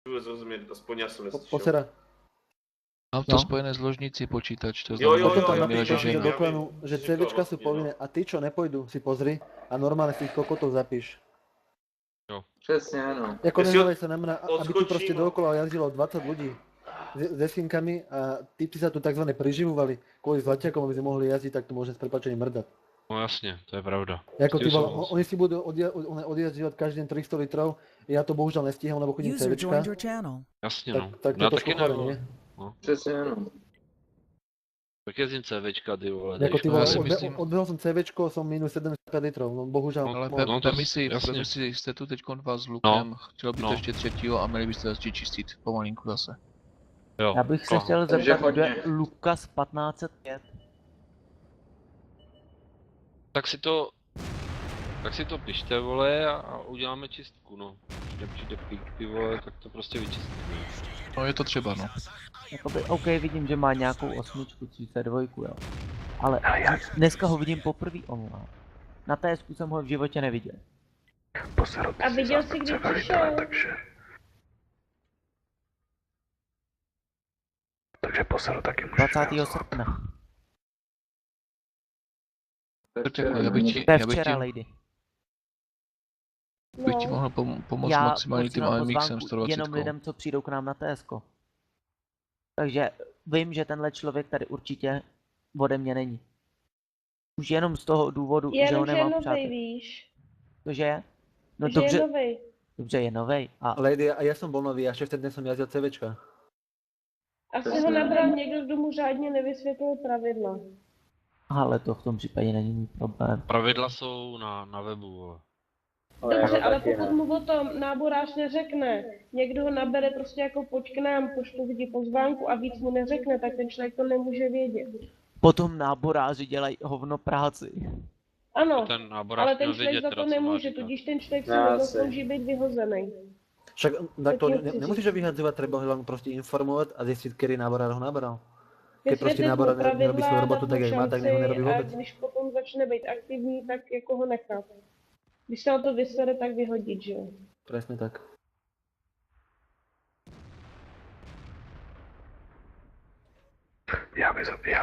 Můžu zrozumět, aspoň já jsem neslyšel. Posera. Mám to spojené s ložnicí počítač, to Jo, znamená, Potom že tam tam mi napíš leží, že do nie. dokladu, že CVčka sú povinné a tí, čo nepôjdu, si pozri a normálne si ich kokotov zapíš. Přesně, ano. Jako Jestli nehnevej sa na mňa, aby tu odskočím, proste no. dookola jazdilo 20 ľudí se skinkami a typci sa tu takzvané priživovali kvôli zlatiakom, aby sme mohli jazdiť, tak to môže s prepačením mrdať. No jasně, to je pravda. Jako ty S tím vole, souhlasím. oni si budú odjazdívať každý den 300 litrov, ja to bohužiaľ nestíham, lebo chodím User CVčka, joined your channel. Jasně tak, no. tak Já to taky trošku chore, ne, nie? Přesně, ano. tak jezdím CVčka, ty vole. Jako ty když vole, já si mám- myslím- odbehol som CVčko, som minus 75 litrov, no bohužiaľ. Ale no to Permisi, jasně. jste tu teď dva s Lukem, chtěl by to No. ještě třetího a měli byste začít čistit pomalinku zase. Jo. Já bych se Aha. chtěl Takže zeptat, kdo je hodně. Lukas 1505. Tak si to pište, vole, a uděláme čistku, no. Když přijde pík, ty vole, tak to prostě vyčistíme. No je to třeba, no. Jakoby, OK, vidím, že má nějakou 8, 32, jo. Ale dneska ho vidím poprvé online. Na TSku jsem ho v životě neviděl. A viděl jsi, kdy přišel? Takže poseru taky může 20. srpna. Takhle, já bych ti, To je já bych ti, včera, lady. bych ti No. mohl pomoct Já maximálně tím posílám AMXem pozvánku 120. jenom lidem, co přijdou k nám na TSko. Takže vím, že tenhle člověk tady určitě ode mě není. Už jenom z toho důvodu, že ho Jenom, že je nemám v novej, přátelích. víš. Cože je? No Že je dobře, novej. dobře, je novej. A Lady, a ja som bol nový, a ešte vtedy som jazdil CVčka. Asi ho nabral někdo, kdo mu řádně nevysvětlil pravidla. ale to v tom případě není můj problém. Pravidla jsou na webu, vole. Dobře, ale pokud mu o tom náborář neřekne, někdo ho nabere prostě jako pojď k nám, pošlu lidi pozvánku a víc mu neřekne, tak ten člověk to nemůže vědět. Potom náboráři dělají hovno práci. Ano, Ten náborář ale ten měl člověk vědět, za teda, to co má nemůže, říkat. tudíž ten člověk si Já nezaslouží být vyhozený. Však tak to Tak je nemusíš ho vyhadzovať, treba ho len proste informovať a zistiť, ktorý náborár ho nabral. Keď proste Vysvětlit mu náborár nerobí svoju pravidla, robotu dát tak, mu jak má, tak šanci ho nerobí a vôbec. když potom začne být aktivní, tak jako ho nechat. Když se o to vysere, tak vyhodit, že jo. Presne tak. Já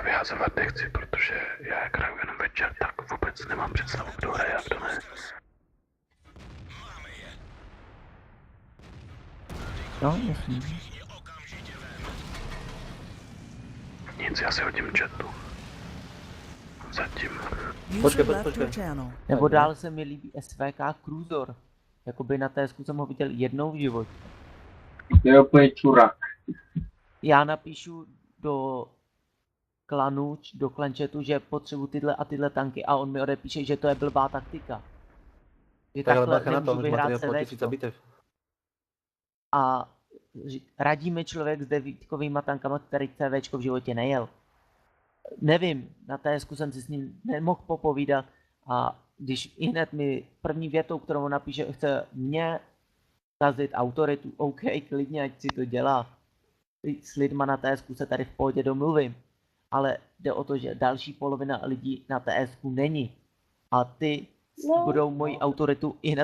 vyhazovat nechci, protože já jak hraju jenom večer, tak vůbec nemám představu, kdo hraje a kdo ne. No, jasný. Nic, já si hodím chatu. Zatím. Počkej, User left počkej. your channel. Nebo dál se mi líbí SVK Cruiser. Jakoby na TSku jsem ho viděl jednou v životě. To je úplně čurák. Já napíšu do klanu, do klančetu, že potřebuji tyhle a tyhle tanky a on mi odepíše, že to je blbá taktika. Že Tak ale takhle bacha na to, nemůžu už má vyhrát teda po 1000 CVčko. bitev. A radí mi člověk s 9kovýma tankama, který CVčko v životě nejel. Nevím, na TSku jsem si s ním nemohl popovídat a když hned mi první větou, kterou on napíše, chce mě kazit autoritu, OK, klidně, ať si to dělá. S lidma na TSku se tady v pohodě domluvím. Ale jde o to, že další polovina lidí na TSku není. A ty No. budou moji autoritu i hned